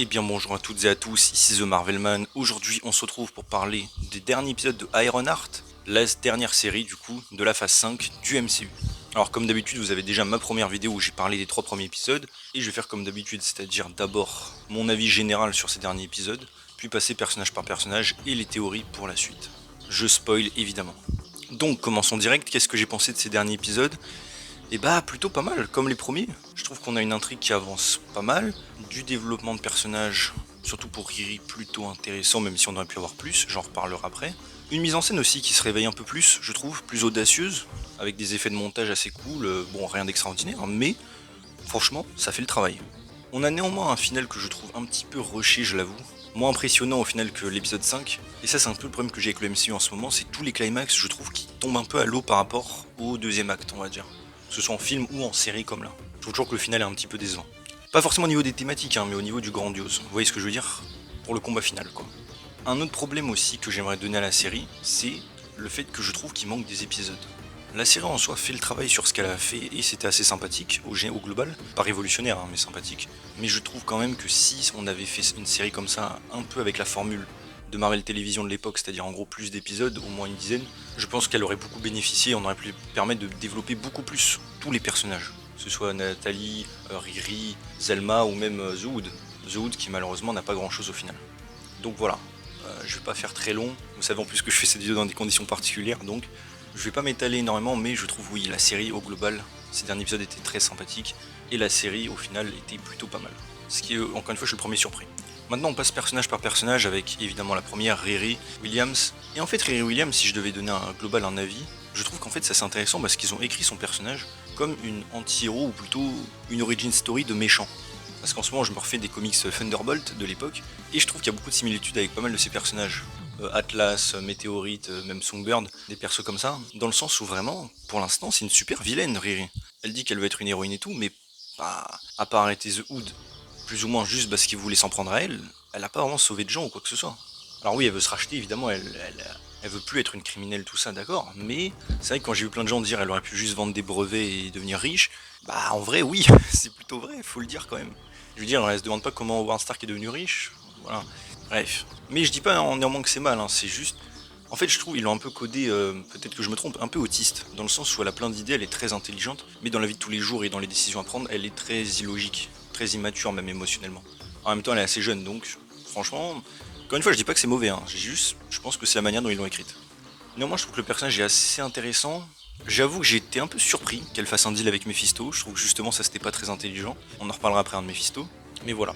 Eh bien bonjour à toutes et à tous, ici The Marvelman. Aujourd'hui on se retrouve pour parler des derniers épisodes de Ironheart, la dernière série du coup de la phase 5 du MCU. Alors comme d'habitude vous avez déjà ma première vidéo où j'ai parlé des 3 premiers épisodes, et je vais faire comme d'habitude, c'est-à-dire d'abord mon avis général sur ces derniers épisodes, puis passer personnage par personnage et les théories pour la suite. Je spoil évidemment. Donc commençons direct, qu'est-ce que j'ai pensé de ces derniers épisodes? Et bah plutôt pas mal, comme les premiers. Je trouve qu'on a une intrigue qui avance pas mal, du développement de personnages, surtout pour Riri, plutôt intéressant, même si on aurait pu avoir plus, j'en reparlerai après. Une mise en scène aussi qui se réveille un peu plus, je trouve, plus audacieuse, avec des effets de montage assez cool, bon rien d'extraordinaire, mais franchement, ça fait le travail. On a néanmoins un final que je trouve un petit peu rushé, je l'avoue, moins impressionnant au final que l'épisode 5, et ça c'est un peu le problème que j'ai avec le MCU en ce moment, c'est tous les climax, je trouve, qui tombent un peu à l'eau par rapport au deuxième acte, on va dire. Que ce soit en film ou en série comme là. Je trouve toujours que le final est un petit peu décevant. Pas forcément au niveau des thématiques, hein, mais au niveau du grandiose. Vous voyez ce que je veux dire? Pour le combat final, quoi. Un autre problème aussi que j'aimerais donner à la série, c'est le fait que je trouve qu'il manque des épisodes. La série en soi fait le travail sur ce qu'elle a fait et c'était assez sympathique au global. Pas révolutionnaire, hein, mais sympathique. Mais je trouve quand même que si on avait fait une série comme ça, un peu avec la formule de Marvel Télévision de l'époque, c'est-à-dire en gros plus d'épisodes, au moins une dizaine, je pense qu'elle aurait beaucoup bénéficié, on aurait pu permettre de développer beaucoup plus tous les personnages. Que ce soit Nathalie, Riri, Zelma ou même The Hood. The Hood qui malheureusement n'a pas grand chose au final. Donc voilà, je vais pas faire très long, vous savez en plus que je fais cette vidéo dans des conditions particulières, donc je vais pas m'étaler énormément, mais je trouve oui, la série au global, ces derniers épisodes étaient très sympathiques, et la série au final était plutôt pas mal. Ce qui est, encore une fois, je suis le premier surpris. Maintenant on passe personnage par personnage avec évidemment la première, Riri Williams. Et en fait Riri Williams, si je devais donner un global un avis, je trouve qu'en fait ça c'est intéressant parce qu'ils ont écrit son personnage comme une anti-héros ou plutôt une origin story de méchant. Parce qu'en ce moment je me refais des comics Thunderbolt de l'époque et je trouve qu'il y a beaucoup de similitudes avec pas mal de ces personnages. Atlas, Météorite, même Songbird, des persos comme ça, dans le sens où vraiment, pour l'instant, c'est une super vilaine Riri. Elle dit qu'elle veut être une héroïne et tout, mais pas à part arrêter The Hood plus ou moins juste parce qu'il voulait s'en prendre à elle, elle a pas vraiment sauvé de gens ou quoi que ce soit. Alors oui, elle veut se racheter, évidemment, elle veut plus être une criminelle, tout ça, d'accord, mais c'est vrai que quand j'ai vu plein de gens dire elle aurait pu juste vendre des brevets et devenir riche, bah en vrai, oui, c'est plutôt vrai, faut le dire quand même. Je veux dire, elle se demande pas comment Howard Stark est devenu riche, voilà. Bref. Mais je dis pas néanmoins que c'est mal, hein, c'est juste. En fait, je trouve ils l'ont un peu codé, peut-être que je me trompe, un peu autiste, dans le sens où elle a plein d'idées, elle est très intelligente, mais dans la vie de tous les jours et dans les décisions à prendre, elle est très illogique, très immature même émotionnellement. En même temps, elle est assez jeune, donc franchement, encore une fois, je dis pas que c'est mauvais, hein, je pense que c'est la manière dont ils l'ont écrite. Néanmoins, je trouve que le personnage est assez intéressant. J'avoue que j'ai été un peu surpris qu'elle fasse un deal avec Mephisto. Je trouve que justement ça c'était pas très intelligent. On en reparlera après un de Mephisto. Mais voilà.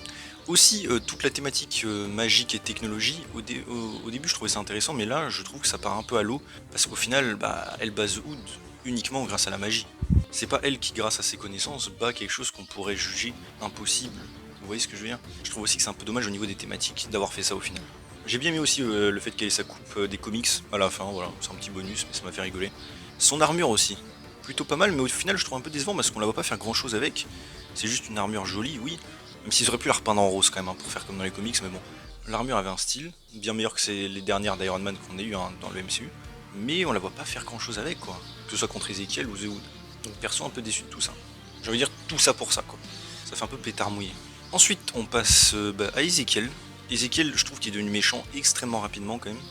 Aussi, toute la thématique magique et technologie, au début je trouvais ça intéressant, mais là je trouve que ça part un peu à l'eau, parce qu'au final, bah, elle base Hood uniquement grâce à la magie. C'est pas elle qui, grâce à ses connaissances, bat quelque chose qu'on pourrait juger impossible. Vous voyez ce que je veux dire? Je trouve aussi que c'est un peu dommage au niveau des thématiques d'avoir fait ça au final. J'ai bien aimé aussi le fait qu'elle ait sa coupe des comics à la fin, voilà, c'est un petit bonus, mais ça m'a fait rigoler. Son armure aussi, plutôt pas mal, mais au final je trouve un peu décevant parce qu'on la voit pas faire grand chose avec. C'est juste une armure jolie, oui, même s'ils auraient pu la repeindre en rose quand même, hein, pour faire comme dans les comics, mais bon. L'armure avait un style, bien meilleur que les dernières d'Iron Man qu'on a eu, hein, dans le MCU, mais on la voit pas faire grand chose avec, quoi. Que ce soit contre Ezekiel ou The Hood. Donc perso un peu déçu de tout ça. J'ai envie de dire tout ça pour ça, quoi. Ça fait un peu pétard mouillé. Ensuite, on passe à Ezekiel. Ezekiel, je trouve qu'il est devenu méchant extrêmement rapidement quand même.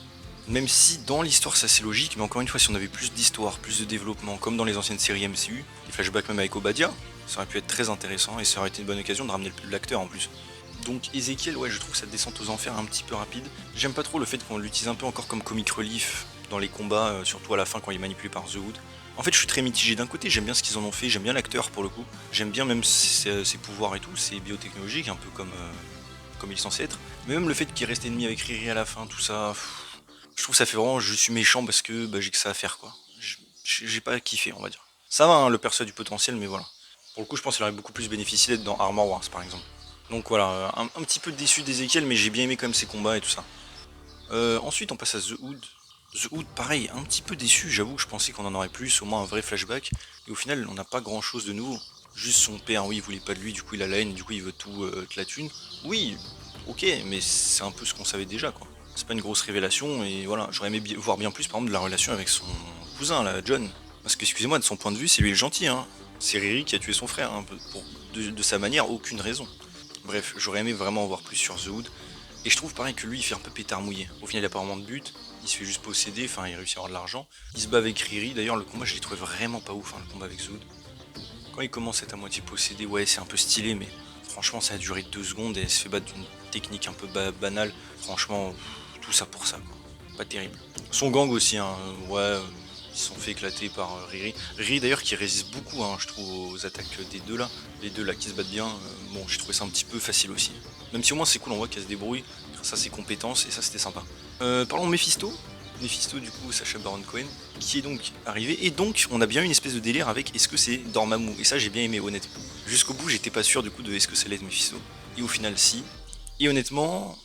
Même si dans l'histoire c'est assez logique, mais encore une fois, si on avait plus d'histoire, plus de développement, comme dans les anciennes séries MCU, les flashbacks même avec Obadiah, ça aurait pu être très intéressant et ça aurait été une bonne occasion de ramener l'acteur en plus. Donc Ezekiel, ouais, je trouve sa descente aux enfers un petit peu rapide. J'aime pas trop le fait qu'on l'utilise un peu encore comme comic relief dans les combats, surtout à la fin quand il est manipulé par The Hood. En fait, je suis très mitigé. D'un côté, j'aime bien ce qu'ils en ont fait, j'aime bien l'acteur pour le coup, j'aime bien même ses pouvoirs et tout, c'est biotechnologique, un peu comme il est censé être. Mais même le fait qu'il reste ennemi avec Riri à la fin, tout ça, je trouve que ça fait vraiment je suis méchant parce que bah, j'ai que ça à faire quoi. J'ai pas kiffé, on va dire. Ça va, hein, le perso a du potentiel, mais voilà. Pour le coup, je pense qu'il aurait beaucoup plus bénéficié d'être dans Armor Wars par exemple. Donc voilà, un petit peu déçu d'Ezekiel, mais j'ai bien aimé quand même ses combats et tout ça. Ensuite, on passe à The Hood. The Hood, pareil, un petit peu déçu, j'avoue, je pensais qu'on en aurait plus, au moins un vrai flashback. Et au final, on n'a pas grand chose de nouveau. Juste son père, oui, il voulait pas de lui, du coup il a la haine, du coup il veut tout de la thune. Oui, ok, mais c'est un peu ce qu'on savait déjà, quoi. C'est pas une grosse révélation, et voilà, j'aurais aimé voir bien plus, par exemple, de la relation avec son cousin, là, John. Parce que, excusez-moi, de son point de vue, c'est lui le gentil, hein. C'est Riri qui a tué son frère, hein, de sa manière, aucune raison. Bref, j'aurais aimé vraiment en voir plus sur The Hood. Et je trouve pareil que lui il fait un peu pétard mouillé. Au final il a pas vraiment de but, il se fait juste posséder, enfin il réussit à avoir de l'argent. Il se bat avec Riri, d'ailleurs le combat je l'ai trouvé vraiment pas ouf, le combat avec The Hood. Quand il commence à être à moitié possédé, ouais c'est un peu stylé mais franchement ça a duré 2 secondes et elle se fait battre d'une technique un peu banale. Franchement, tout ça pour ça quoi. Pas terrible. Son gang aussi, ouais, ils se sont fait éclater par Riri. Riri d'ailleurs qui résiste beaucoup, je trouve, aux attaques des deux là. Les deux là qui se battent bien, bon j'ai trouvé ça un petit peu facile aussi. Même si au moins c'est cool, on voit qu'elle se débrouille grâce à ses compétences et ça c'était sympa. Parlons de Mephisto. Mephisto du coup, Sacha Baron Cohen, qui est donc arrivé. Et donc on a bien une espèce de délire avec est-ce que c'est Dormammu. Et ça j'ai bien aimé honnêtement. Jusqu'au bout j'étais pas sûr du coup de est-ce que ça allait être Mephisto. Et au final si. Et honnêtement,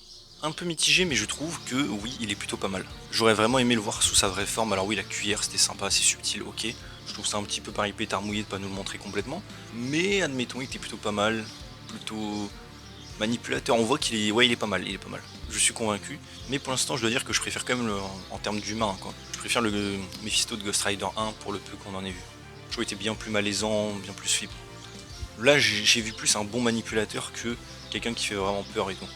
un peu mitigé, mais je trouve que oui, il est plutôt pas mal. J'aurais vraiment aimé le voir sous sa vraie forme. Alors oui, la cuillère, c'était sympa, c'est subtil, ok. Je trouve ça un petit peu pareil pétard mouillé de pas nous le montrer complètement. Mais admettons, il était plutôt pas mal, plutôt manipulateur. On voit qu'il est, ouais, il est pas mal, il est pas mal. Je suis convaincu. Mais pour l'instant, je dois dire que je préfère quand même en termes d'humain, quoi. Je préfère le Mephisto de Ghost Rider 1 pour le peu qu'on en ait vu. Je trouve qu'il était bien plus malaisant, bien plus fibre. Là, j'ai vu plus un bon manipulateur que quelqu'un qui fait vraiment peur et tout.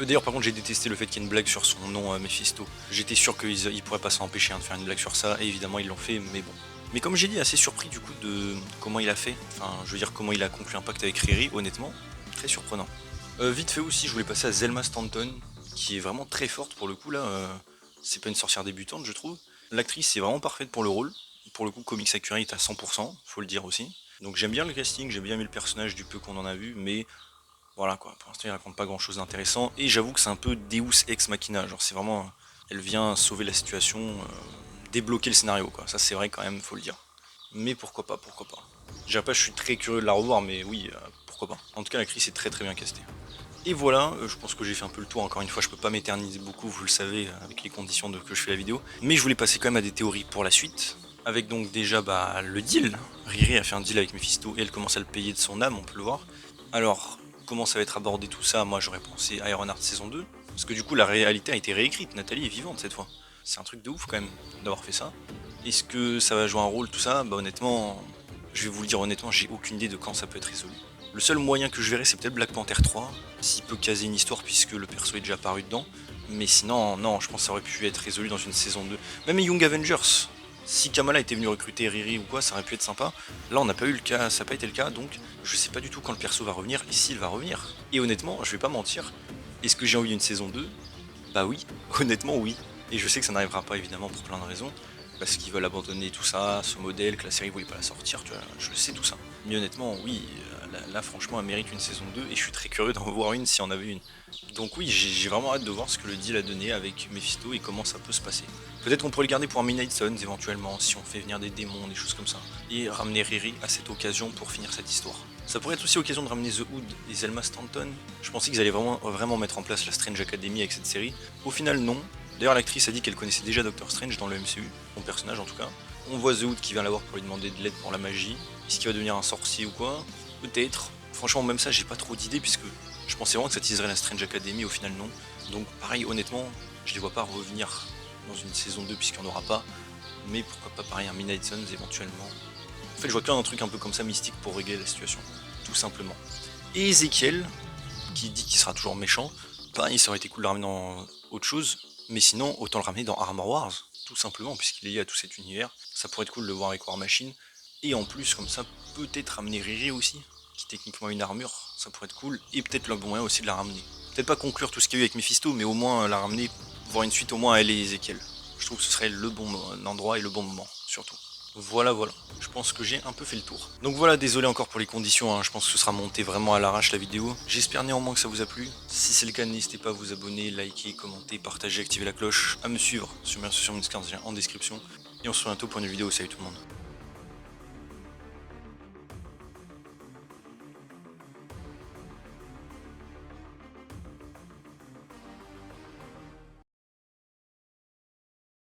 D'ailleurs, par contre, j'ai détesté le fait qu'il y ait une blague sur son nom, Mephisto. J'étais sûr qu'ils pourraient pas s'empêcher de faire une blague sur ça, et évidemment, ils l'ont fait, mais bon. Mais comme j'ai dit, assez surpris du coup de comment il a fait. Enfin, je veux dire, comment il a conclu un pacte avec Riri, honnêtement, très surprenant. Vite fait aussi, je voulais passer à Zelma Stanton, qui est vraiment très forte pour le coup, là. C'est pas une sorcière débutante, je trouve. L'actrice est vraiment parfaite pour le rôle. Pour le coup, Comics Accurate à 100%, faut le dire aussi. Donc j'aime bien le casting, j'aime bien aimé le personnage du peu qu'on en a vu, mais voilà quoi, pour l'instant il raconte pas grand chose d'intéressant, et j'avoue que c'est un peu Deus Ex Machina, genre c'est vraiment, elle vient sauver la situation, débloquer le scénario quoi, ça c'est vrai quand même, faut le dire. Mais pourquoi pas, pourquoi pas. Je dirais pas je suis très curieux de la revoir, mais oui, pourquoi pas. En tout cas l'actrice est très très bien castée. Et voilà, je pense que j'ai fait un peu le tour, encore une fois je peux pas m'éterniser beaucoup, vous le savez, avec les conditions que je fais la vidéo. Mais je voulais passer quand même à des théories pour la suite, avec donc déjà le deal. Riri a fait un deal avec Mephisto et elle commence à le payer de son âme, on peut le voir. Alors, comment ça va être abordé tout ça? Moi j'aurais pensé Ironheart saison 2, parce que du coup la réalité a été réécrite, Nathalie est vivante cette fois. C'est un truc de ouf quand même d'avoir fait ça. Est-ce que ça va jouer un rôle tout ça? Bah honnêtement, je vais vous le dire honnêtement, j'ai aucune idée de quand ça peut être résolu. Le seul moyen que je verrai c'est peut-être Black Panther 3, s'il peut caser une histoire puisque le perso est déjà apparu dedans. Mais sinon, non, je pense que ça aurait pu être résolu dans une saison 2. Même les Young Avengers, si Kamala était venue recruter Riri ou quoi, ça aurait pu être sympa. Là, on n'a pas eu le cas, ça n'a pas été le cas, donc je sais pas du tout quand le perso va revenir et s'il va revenir. Et honnêtement, je vais pas mentir, est-ce que j'ai envie d'une saison 2? Bah oui, honnêtement oui. Et je sais que ça n'arrivera pas évidemment pour plein de raisons, parce qu'ils veulent abandonner tout ça, ce modèle, que la série voulait pas la sortir, tu vois, je le sais tout ça. Mais honnêtement, oui, là franchement elle mérite une saison 2 et je suis très curieux d'en voir une si on avait une. Donc oui, j'ai vraiment hâte de voir ce que le deal a donné avec Mephisto et comment ça peut se passer. Peut-être qu'on pourrait le garder pour un Midnight Suns éventuellement, si on fait venir des démons, des choses comme ça. Et ramener Riri à cette occasion pour finir cette histoire. Ça pourrait être aussi l'occasion de ramener The Hood et Zelma Stanton. Je pensais qu'ils allaient vraiment mettre en place la Strange Academy avec cette série. Au final non. D'ailleurs l'actrice a dit qu'elle connaissait déjà Doctor Strange dans le MCU, son personnage en tout cas. On voit The Hood qui vient la voir pour lui demander de l'aide pour la magie. Est-ce qu'il va devenir un sorcier ou quoi? Peut-être. Franchement même ça j'ai pas trop d'idées puisque je pensais vraiment que ça teaserait la Strange Academy, au final non. Donc pareil honnêtement, je les vois pas revenir dans une saison 2 puisqu'il n'y en aura pas. Mais pourquoi pas pareil un Midnight Suns éventuellement. En fait je vois plein d'un truc un peu comme ça mystique pour régler la situation. Tout simplement. Et Ezekiel, qui dit qu'il sera toujours méchant, pareil ça aurait été cool de le ramener dans autre chose. Mais sinon autant le ramener dans Armor Wars, tout simplement, puisqu'il est lié à tout cet univers. Ça pourrait être cool de le voir avec War Machine. Et en plus comme ça peut-être ramener Riri aussi, qui techniquement a une armure, ça pourrait être cool, et peut-être le bon moyen aussi de la ramener. Peut-être pas conclure tout ce qu'il y a eu avec Mephisto, mais au moins la ramener, voir une suite au moins à elle et Ezekiel. Je trouve que ce serait le bon endroit et le bon moment, surtout. Voilà, je pense que j'ai un peu fait le tour. Donc voilà, désolé encore pour les conditions, je pense que ce sera monté vraiment à l'arrache la vidéo. J'espère néanmoins que ça vous a plu. Si c'est le cas, n'hésitez pas à vous abonner, liker, commenter, partager, activer la cloche, à me suivre sur mes réseaux sociaux en description. Et on se retrouve bientôt pour une vidéo, salut tout le monde.